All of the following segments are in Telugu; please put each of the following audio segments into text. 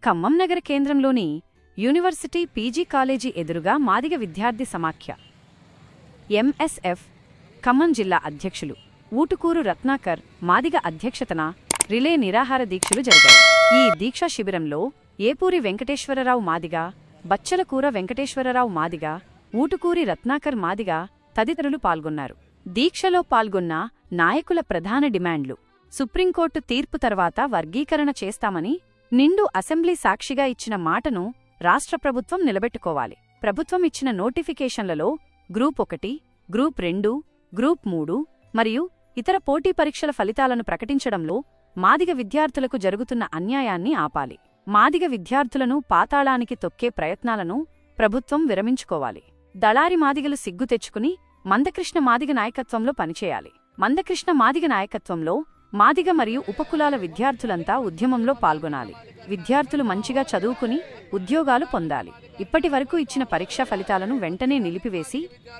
ఖమ్మం నగర కేంద్రంలోని యూనివర్సిటీ పీజీ కాలేజీ ఎదురుగా మాదిగ విద్యార్థి సమాఖ్య ఎంఎస్ఎఫ్ ఖమ్మం జిల్లా అధ్యక్షులు ఊటుకూరు రత్నాకర్ మాదిగ అధ్యక్షతన రిలే నిరాహార దీక్షలు జరిగాయి. ఈ దీక్షా శిబిరంలో ఏపూరి వెంకటేశ్వరరావు మాదిగ, బచ్చలకూర వెంకటేశ్వరరావు మాదిగ, ఊటుకూరి రత్నాకర్ మాదిగ తదితరులు పాల్గొన్నారు. దీక్షలో పాల్గొన్న నాయకుల ప్రధాన డిమాండ్లు: సుప్రీంకోర్టు తీర్పు తర్వాత వర్గీకరణ చేస్తామని నిండు అసెంబ్లీ సాక్షిగా ఇచ్చిన మాటను రాష్ట్ర ప్రభుత్వం నిలబెట్టుకోవాలి. ప్రభుత్వం ఇచ్చిన నోటిఫికేషన్లలో గ్రూప్ 1, గ్రూప్ 2, గ్రూప్ 3 మరియు ఇతర పోటీ పరీక్షల ఫలితాలను ప్రకటించడంలో మాదిగ విద్యార్థులకు జరుగుతున్న అన్యాయాన్ని ఆపాలి. మాదిగ విద్యార్థులను పాతాళానికి తొక్కే ప్రయత్నాలను ప్రభుత్వం విరమించుకోవాలి. దళారి మాదిగలు సిగ్గు తెచ్చుకుని మందకృష్ణ మాదిగ నాయకత్వంలో పనిచేయాలి. మందకృష్ణ మాదిగ నాయకత్వంలో మాదిగ మరియు ఉపకులాల విద్యార్థులంతా ఉద్యమంలో పాల్గొనాలి. విద్యార్థులు మంచిగా చదువుకుని ఉద్యోగాలు పొందాలి. ఇప్పటి వరకు ఇచ్చిన పరీక్షా ఫలితాలను వెంటనే నిలిపివేసి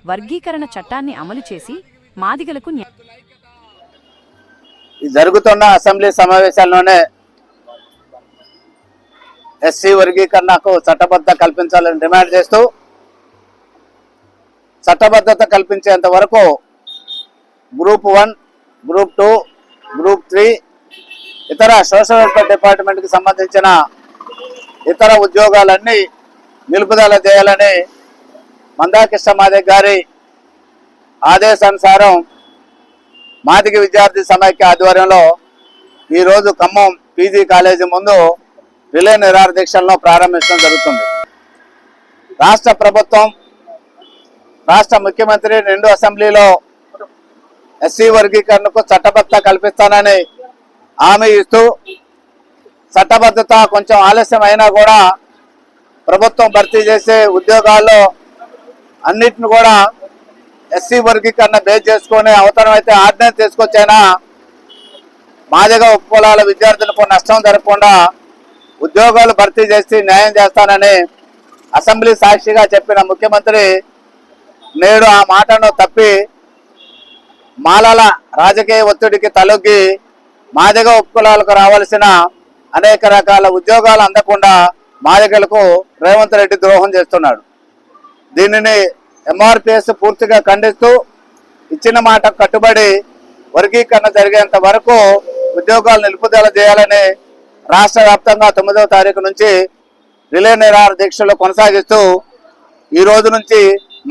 వర్గీకరణ చట్టాన్ని అమలు చేసి మాదిగలకు జరుగుతున్న అసెంబ్లీ సమావేశాల్లోనే ఎస్సీ వర్గీకరణకు చట్టబద్ధత కల్పించాలని డిమాండ్ చేస్తూ చట్టబద్ధత కల్పించేంత వరకు గ్రూప్ 1, గ్రూప్ 2, గ్రూప్ 3 ఇతర సోషల్ వెల్ఫేర్ డిపార్ట్మెంట్కి సంబంధించిన ఇతర ఉద్యోగాలన్నీ నిలుపుదల చేయాలని మందాకృష్ణ మాదిగ గారి ఆదేశానుసారం మాదిగ విద్యార్థి సమైక్య ఆధ్వర్యంలో ఈరోజు ఖమ్మం పీజీ కాలేజీ ముందు రిలే నిరాహార దీక్షలను ప్రారంభించడం జరుగుతుంది. రాష్ట్ర ప్రభుత్వం, రాష్ట్ర ముఖ్యమంత్రి నిండు అసెంబ్లీలో ఎస్సీ వర్గీకరణకు చట్టబద్ధత కల్పిస్తానని హామీ ఇస్తూ చట్టబద్ధత కొంచెం ఆలస్యం అయినా కూడా ప్రభుత్వం భర్తీ చేసే ఉద్యోగాల్లో అన్నిటిని కూడా ఎస్సీ వర్గీకరణ బేస్ చేసుకుని అవసరమైతే ఆర్డినెన్స్ తీసుకొచ్చైనా మాదిగ ఉపకులాల విద్యార్థులకు నష్టం జరగకుండా ఉద్యోగాలు భర్తీ చేసి న్యాయం చేస్తానని అసెంబ్లీ సాక్షిగా చెప్పిన ముఖ్యమంత్రి నేడు ఆ మాటను తప్పి మాలల రాజకీయ ఒత్తిడికి తలొగ్గి మాదిగ ఉపకులాలకు రావాల్సిన అనేక రకాల ఉద్యోగాలు అందకుండా మాదిగలకు రేవంత్ రెడ్డి ద్రోహం చేస్తున్నాడు. దీనిని ఎంఆర్పిఎస్ పూర్తిగా ఖండిస్తూ ఇచ్చిన మాట కట్టుబడి వర్గీకరణ జరిగేంత వరకు ఉద్యోగాలు నిలుపుదల చేయాలని రాష్ట్ర వ్యాప్తంగా 9వ తారీఖు నుంచి రిలే నిరాహార దీక్షలు కొనసాగిస్తూ ఈ రోజు నుంచి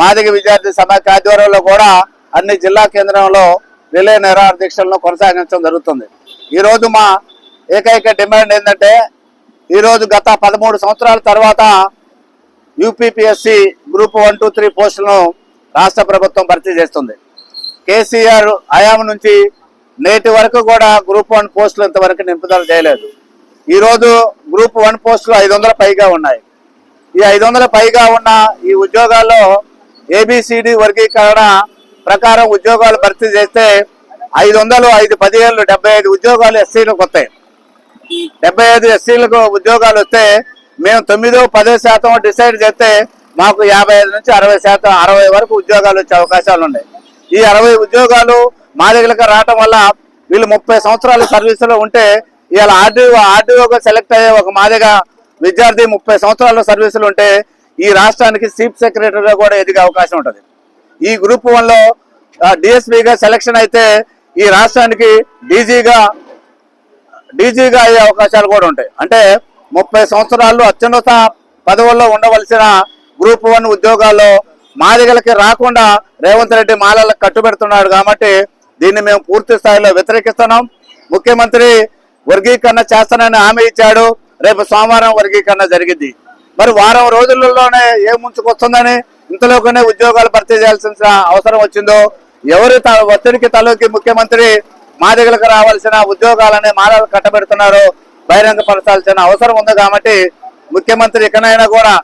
మాదిగ విద్యార్థి సమైక్య ఆధ్వర్యంలో కూడా అన్ని జిల్లా కేంద్రంలో రిలే నిరాహార దీక్షలను కొనసాగించడం జరుగుతుంది. ఈరోజు మా ఏకైక డిమాండ్ ఏంటంటే, ఈరోజు గత 13 సంవత్సరాల తర్వాత యూపీపీఎస్సీ గ్రూప్ 1, 2, 3 పోస్టులను రాష్ట్ర ప్రభుత్వం భర్తీ చేస్తుంది. కేసీఆర్ హయాం నుంచి నేటి వరకు కూడా గ్రూప్ 1 పోస్టులు ఇంతవరకు నింపుదల చేయలేదు. ఈరోజు గ్రూప్ 1 పోస్టులు 500 పైగా ఉన్నాయి. ఈ 500 పైగా ఉన్న ఈ ఉద్యోగాల్లో ఏబిసిడి వర్గీకరణ ప్రకారం ఉద్యోగాలు భర్తీ చేస్తే 500, 5, 17, 75 ఉద్యోగాలు ఎస్సీలకు వస్తాయి. 75 ఎస్సీలకు ఉద్యోగాలు వస్తే మేము 9, 10% డిసైడ్ చేస్తే మాకు 55 నుంచి 60%, 60 వరకు ఉద్యోగాలు వచ్చే అవకాశాలు ఉన్నాయి. ఈ 60 ఉద్యోగాలు మాదిగలకు రావటం వల్ల వీళ్ళు 30 సంవత్సరాల సర్వీసులో ఉంటే ఇవాళ ఆర్డీఓగా సెలెక్ట్ అయ్యే ఒక మాదిగ విద్యార్థి 30 సంవత్సరాల సర్వీసులు ఉంటే ఈ రాష్ట్రానికి చీఫ్ సెక్రటరీగా కూడా ఎదిగే అవకాశం ఉంటుంది. ఈ గ్రూప్ 1లో డిఎస్పీగా సెలక్షన్ అయితే ఈ రాష్ట్రానికి డీజీగా అయ్యే అవకాశాలు కూడా ఉంటాయి. అంటే 30 సంవత్సరాలు అత్యున్నత పదవుల్లో ఉండవలసిన గ్రూప్ 1 ఉద్యోగాల్లో మాదిగలకి రాకుండా రేవంత్ రెడ్డి మాలలకు కట్టుబెడుతున్నాడు. కాబట్టి దీన్ని మేము పూర్తి స్థాయిలో వ్యతిరేకిస్తున్నాం. ముఖ్యమంత్రి వర్గీకరణ చేస్తానని హామీ ఇచ్చాడు. రేపు సోమవారం వర్గీకరణ జరిగింది. మరి వారం రోజులలోనే ఏ ముంచుకొస్తుందని ఇంతలోనే ఉద్యోగాలు భర్తీ చేయాల్సిన అవసరం వచ్చిందో, ఎవరు ఒత్తిడికి తలొగ్గి ముఖ్యమంత్రి మాదిగలకు రావాల్సిన ఉద్యోగాలని మాలలకు కట్టబెడుతున్నారో బహిరంగపరచాల్సిన అవసరం ఉంది. కాబట్టి ముఖ్యమంత్రి ఇకనైనా కూడా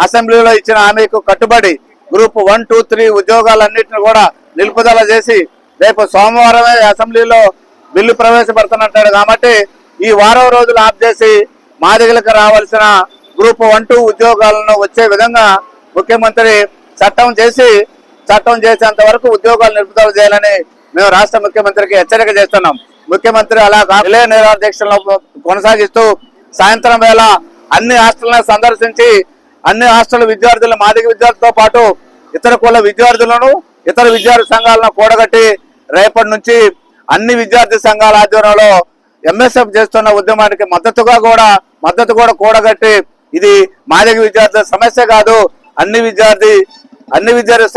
అసెంబ్లీలో ఇచ్చిన హామీకు కట్టుబడి గ్రూప్ 1, 2, 3 ఉద్యోగాలన్నింటినీ కూడా నిలుపుదల చేసి రేపు సోమవారమే అసెంబ్లీలో బిల్లు ప్రవేశపెడుతున్నట్టాడు. కాబట్టి ఈ వారం రోజులు ఆఫ్ చేసి మాదిగలకు రావాల్సిన గ్రూప్ 1, 2 ఉద్యోగాలను వచ్చే విధంగా ముఖ్యమంత్రి చట్టం చేసేంత వరకు ఉద్యోగాలు నిలుపుదల చేయాలని మేము రాష్ట్ర ముఖ్యమంత్రికి హెచ్చరిక చేస్తున్నాం. ముఖ్యమంత్రి అలా రిలే నిరాహార దీక్షలను కొనసాగిస్తూ సాయంత్రం వేళ అన్ని హాస్టళ్లను సందర్శించి అన్ని హాస్టల్ విద్యార్థులు మాదిగ విద్యార్థులతో పాటు ఇతర కుల విద్యార్థులను ఇతర విద్యార్థి సంఘాలను కూడగట్టి రేపటి నుంచి అన్ని విద్యార్థి సంఘాల ఆధ్వర్యంలో ఎంఎస్ఎఫ్ చేస్తున్న ఉద్యమానికి మద్దతు కూడా కూడగట్టి ఇది మాదిగ విద్యార్థుల సమస్య కాదు, అన్ని విద్యార్థి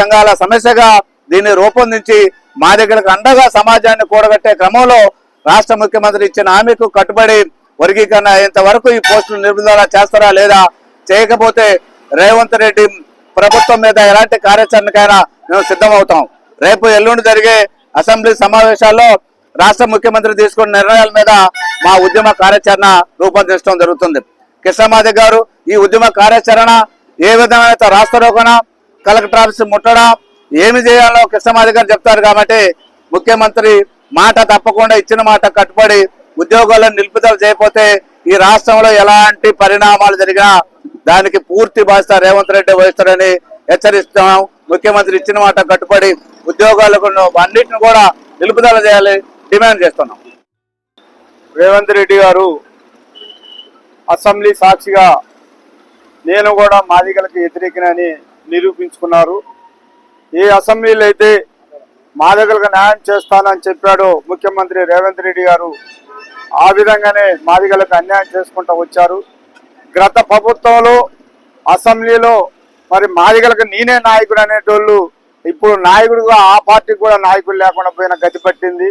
సంఘాల సమస్యగా దీన్ని రూపొందించి మాదిగలకు అండగా సమాజాన్ని కూడగట్టే క్రమంలో రాష్ట్ర ముఖ్యమంత్రి ఇచ్చిన హామీకు కట్టుబడి వర్గీకరణ అయ్యేంత వరకు ఈ పోస్టులు నిలుపుదల చేస్తారా లేదా, చేయకపోతే రేవంత్ రెడ్డి ప్రభుత్వం మీద ఎలాంటి కార్యాచరణకైనా మేము సిద్ధమవుతాం. రేపు ఎల్లుండి జరిగే అసెంబ్లీ సమావేశాల్లో రాష్ట్ర ముఖ్యమంత్రి తీసుకున్న నిర్ణయాల మీద మా ఉద్యమ కార్యాచరణ రూపొందించడం జరుగుతుంది. కృష్ణమాదిగ గారు ఈ ఉద్యమ కార్యాచరణ ఏ విధమైన రాష్ట్రరోకణ, కలెక్టర్ ఆఫీస్ ముట్టడా, ఏమి చేయాలో కృష్ణమాదిగ గారు చెప్తారు. కాబట్టి ముఖ్యమంత్రి మాట తప్పకుండా ఇచ్చిన మాట కట్టుబడి ఉద్యోగాలను నిలుపుదల చేయకపోతే ఈ రాష్ట్రంలో ఎలాంటి పరిణామాలు జరిగినా దానికి పూర్తి బాధ్యత రేవంత్ రెడ్డి వహిస్తారని హెచ్చరిస్తున్నాం. ముఖ్యమంత్రి ఇచ్చిన మాట కట్టుబడి ఉద్యోగాలకు అన్నింటిని కూడా నిలుపుదల చేయాలి డిమాండ్ చేస్తున్నాం. రేవంత్ రెడ్డి గారు అసెంబ్లీ సాక్షిగా నేను కూడా మాదిగలకు వ్యతిరేకనని నిరూపించుకున్నారు. ఏ అసెంబ్లీలో అయితే మాదిగలకు న్యాయం చేస్తానని చెప్పాడో ముఖ్యమంత్రి రేవంత్ రెడ్డి గారు ఆ విధంగానే మాదిగలకు అన్యాయం చేసుకుంటూ వచ్చారు. గత ప్రభుత్వంలో అసెంబ్లీలో మరి మాదిగలకు నేనే నాయకుడు అనేటోళ్ళు ఇప్పుడు నాయకుడుగా ఆ పార్టీకి కూడా నాయకుడు లేకుండా పోయిన గతి పట్టింది.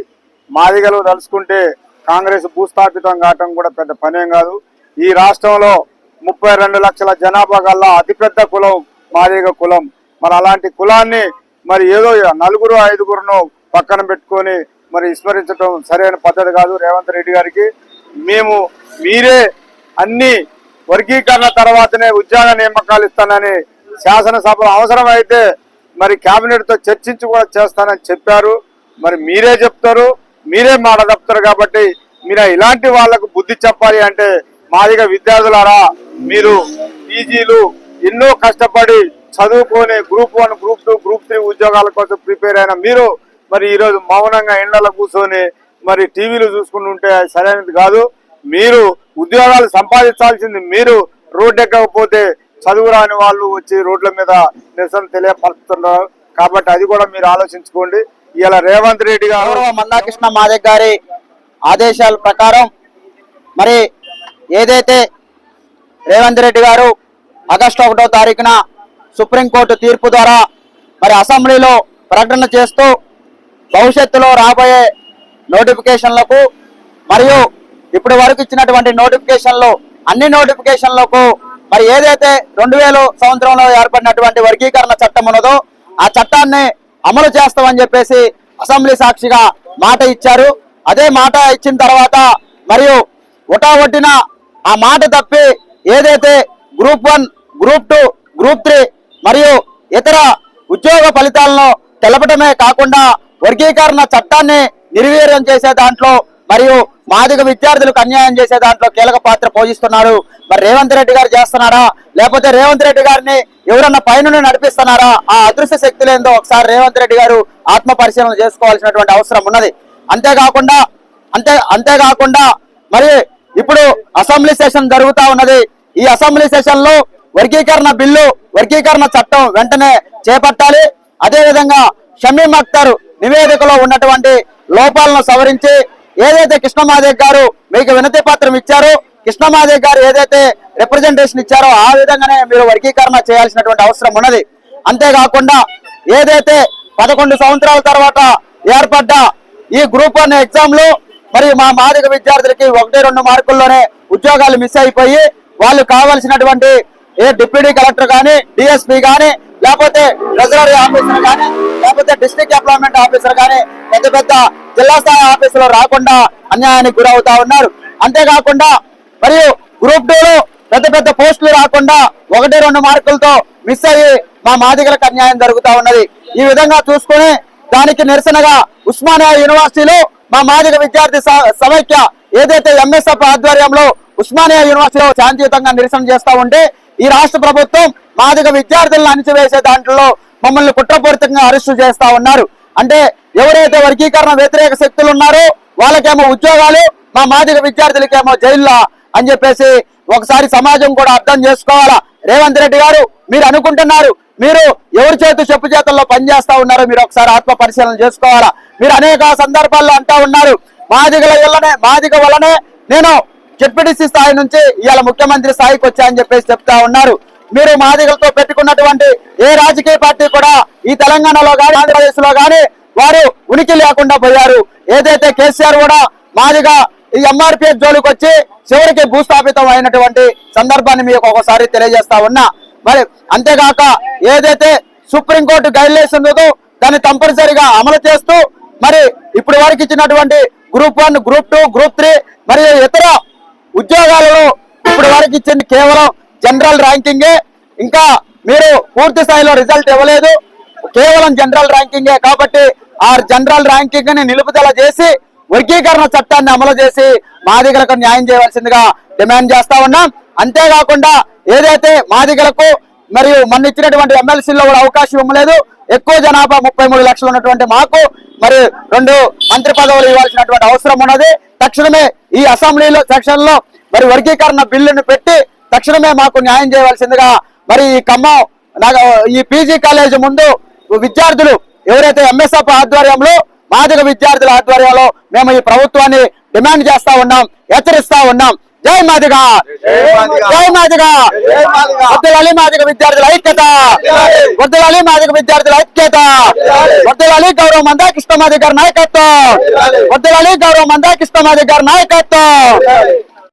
మాదిగలు తలుచుకుంటే కాంగ్రెస్ భూస్థాపితం కావటం కూడా పెద్ద పనేం కాదు. ఈ రాష్ట్రంలో 32 లక్షల జనాభా గల్లా అతిపెద్ద కులం మాదిగ కులం. మరి అలాంటి కులాన్ని మరి ఏదో 4-5 పక్కన పెట్టుకొని మరి విస్మరించడం సరైన పద్ధతి కాదు. రేవంత్ రెడ్డి గారికి మీరే అన్ని వర్గీకరణ తర్వాతనే ఉద్యోగ నియామకాలు ఇస్తానని శాసనసభలో అవసరమైతే మరి కేబినెట్ తో చర్చించి కూడా చేస్తానని చెప్పారు. మరి మీరే చెప్తారు, మీరే మాట తప్పుతారు. కాబట్టి మీరు ఇలాంటి వాళ్లకు బుద్ధి చెప్పాలి అంటే మాదిగ విద్యార్థులారా, మీరు పీజీలు ఎన్నో కష్టపడి చదువుకొని గ్రూప్ 1, గ్రూప్ 2, గ్రూప్ 3 ఉద్యోగాల కోసం ప్రిపేర్ అయిన మీరు మరి ఈరోజు మౌనంగా ఇళ్లలో కూర్చొని మరి టీవీలు చూసుకుంటుంటే సరైనది కాదు. మీరు ఉద్యోగాలు సంపాదించాల్సింది మీరు. రోడ్డు ఎక్కకపోతే చదువు రాని వాళ్ళు వచ్చి రోడ్ల మీద నిరసన తెలియపరుస్తున్నారు. కాబట్టి అది కూడా మీరు ఆలోచించుకోండి. ఇలా రేవంత్ రెడ్డి గారు మందాకృష్ణ మాదిగ గారి ఆదేశాల ప్రకారం మరి ఏదైతే రేవంత్ రెడ్డి గారు ఆగస్టు 1వ తారీఖున సుప్రీంకోర్టు తీర్పు ద్వారా మరి అసెంబ్లీలో ప్రకటన చేస్తూ భవిష్యత్తులో రాబోయే నోటిఫికేషన్లకు మరియు ఇప్పటి వరకు ఇచ్చినటువంటి నోటిఫికేషన్లు అన్ని నోటిఫికేషన్లకు మరి ఏదైతే 2000 సంవత్సరంలో ఏర్పడినటువంటి వర్గీకరణ చట్టం ఉన్నదో ఆ చట్టాన్ని అమలు చేస్తామని చెప్పేసి అసెంబ్లీ సాక్షిగా మాట ఇచ్చారు. అదే మాట ఇచ్చిన తర్వాత మరియు ఒటావొట్టిన ఆ మాట తప్పి ఏదైతే గ్రూప్ 1, గ్రూప్ 2, గ్రూప్ 3 మరియు ఇతర ఉద్యోగ ఫలితాలను తెలపడమే కాకుండా వర్గీకరణ చట్టాన్ని నిర్వీర్యం చేసే దాంట్లో మరియు మాదిగ విద్యార్థులకు అన్యాయం చేసే దాంట్లో కీలక పాత్ర పోషిస్తున్నారు. మరి రేవంత్ రెడ్డి గారు చేస్తున్నారా, లేకపోతే రేవంత్ రెడ్డి గారిని ఎవరన్నా పైన నడిపిస్తున్నారా? ఆ అదృశ్య శక్తులేందో ఒకసారి రేవంత్ రెడ్డి గారు ఆత్మ పరిశీలన చేసుకోవాల్సినటువంటి అవసరం ఉన్నది. అంతేకాకుండా మరి ఇప్పుడు అసెంబ్లీ సెషన్ జరుగుతా ఉన్నది. ఈ అసెంబ్లీ సెషన్ లో వర్గీకరణ చట్టం వెంటనే చేపట్టాలి. అదే విధంగా షమీం అఖ్తర్ నివేదికలో ఉన్నటువంటి లోపాలను సవరించి ఏదైతే కృష్ణమాదిగ గారు మీకు వినతి పత్రం ఇచ్చారో, కృష్ణమాదిగ గారు ఏదైతే రిప్రజెంటేషన్ ఇచ్చారో ఆ విధంగానే మీరు వర్గీకరణ చేయాల్సినటువంటి అవసరం ఉన్నది. అంతేకాకుండా ఏదైతే 11 సంవత్సరాల తర్వాత ఏర్పడ్డ ఈ గ్రూప్ 1 ఎగ్జామ్ లో మరి మా మాదిగ విద్యార్థులకి 1-2 మార్కుల్లోనే ఉద్యోగాలు మిస్ అయిపోయి వాళ్ళు కావాల్సినటువంటి ఏ డిప్యూటీ కలెక్టర్ కానీ, డిఎస్పీ కానీ, లేకపోతే ట్రెజరీ ఆఫీసర్ కానీ, లేకపోతే డిస్ట్రిక్ట్ ఎంప్లాయ్మెంట్ ఆఫీసర్ కానీ పెద్ద జిల్లా స్థాయి ఆఫీసులో రాకుండా అన్యాయానికి గురవుతా ఉన్నారు. అంతేకాకుండా మరియు గ్రూప్ 2లో పెద్ద పోస్టులు రాకుండా 1-2 మార్కులతో మిస్ అయ్యి మా మాదిగలకు అన్యాయం జరుగుతా ఉన్నది. ఈ విధంగా చూసుకుని దానికి నిరసనగా ఉస్మానియా యూనివర్సిటీలో మా మాదిగ విద్యార్థి సమైక్య ఏదైతే ఎంఎస్ఎఫ్ ఆధ్వర్యంలో ఉస్మానియా యూనివర్సిటీలో శాంతియుతంగా నిరసన చేస్తా ఉంటే ఈ రాష్ట్ర ప్రభుత్వం మాదిగ విద్యార్థులను అణిచివేసే దాంట్లో మమ్మల్ని కుట్రపూరితంగా అరెస్టు చేస్తా ఉన్నారు. అంటే ఎవరైతే వర్గీకరణ వ్యతిరేక శక్తులు ఉన్నారో వాళ్ళకేమో ఉద్యోగాలు, మా మాదిగ విద్యార్థులకేమో జైల్లో అని చెప్పేసి ఒకసారి సమాజం కూడా అర్థం చేసుకోవాలా. రేవంత్ రెడ్డి గారు, మీరు అనుకుంటున్నారు మీరు ఎవరి చెప్పు చేతుల్లో పనిచేస్తా ఉన్నారో మీరు ఒకసారి ఆత్మ పరిశీలన చేసుకోవాలా. మీరు అనేక సందర్భాల్లో అంటా ఉన్నారు మాదిగ వల్లనే నేను జెడ్పీటీసీ స్థాయి నుంచి ఇవాళ ముఖ్యమంత్రి స్థాయికి వచ్చాయని చెప్పేసి చెప్తా ఉన్నారు. మీరు మాదిగలతో పెట్టుకున్నటువంటి ఏ రాజకీయ పార్టీ కూడా ఈ తెలంగాణలో కానీ ఆంధ్రప్రదేశ్ లో కానీ వారు ఉనికి లేకుండా పోయారు. ఏదైతే కేసీఆర్ కూడా మాదిగా ఈ ఎంఆర్పీఎస్ జోలికి వచ్చి చివరికి భూస్థాపితం అయినటువంటి సందర్భాన్ని మీకు ఒకసారి తెలియజేస్తా ఉన్నా. మరి అంతేగాక ఏదైతే సుప్రీంకోర్టు గైడ్ లైన్స్ ఉందో దాన్ని తప్పనిసరిగా అమలు చేస్తూ మరి ఇప్పుడు వరకు ఇచ్చినటువంటి గ్రూప్ 1, గ్రూప్ 2, గ్రూప్ 3 మరియు ఇతర ఉద్యోగాలలో ఇప్పుడు వరకు ఇచ్చింది కేవలం జనరల్ ర్యాంకింగే. ఇంకా మీరు పూర్తి స్థాయిలో రిజల్ట్ ఇవ్వలేదు, కేవలం జనరల్ ర్యాంకింగే. కాబట్టి ఆ జనరల్ ర్యాంకింగ్ ని నిలుపుదల చేసి వర్గీకరణ చట్టాన్ని అమలు చేసి మాదిగలకు న్యాయం చేయవలసిందిగా డిమాండ్ చేస్తా ఉన్నాం. అంతేకాకుండా ఏదైతే మాదిగలకు మరియు మొన్న ఇచ్చినటువంటి ఎమ్మెల్సీలో కూడా అవకాశం ఇవ్వలేదు, ఎక్కువ జనాభా 33 లక్షలు ఉన్నటువంటి మాకు మరి 2 మంత్రి పదవులు ఇవ్వాల్సినటువంటి అవసరం ఉన్నది. తక్షణమే ఈ అసెంబ్లీలో సెక్షన్ లో మరి వర్గీకరణ బిల్లును పెట్టి తక్షణమే మాకు న్యాయం చేయవలసిందిగా మరి ఈ ఖమ్మం ఈ పీజీ కాలేజ్ ముందు విద్యార్థులు ఎవరైతే ఎంఎస్ఎఫ్ ఆధ్వర్యంలో మాదిగ విద్యార్థుల ఆధ్వర్యంలో మేము ఈ ప్రభుత్వాన్ని డిమాండ్ చేస్తా ఉన్నాం, హెచ్చరిస్తా ఉన్నాం. జై మాదిగ, జై మాదిగ, వర్ధిల్లాలి మాదిగ విద్యార్థుల ఐక్యత, వర్ధిల్లాలి మాదిగ విద్యార్థుల ఐక్యత, వర్ధిల్లాలి గౌరవ మందాకృష్ణ మాదిగ గారి నాయకత్వం, వర్ధిల్లాలి గౌరవ మందాకృష్ణ మాదిగ గారి నాయకత్వం.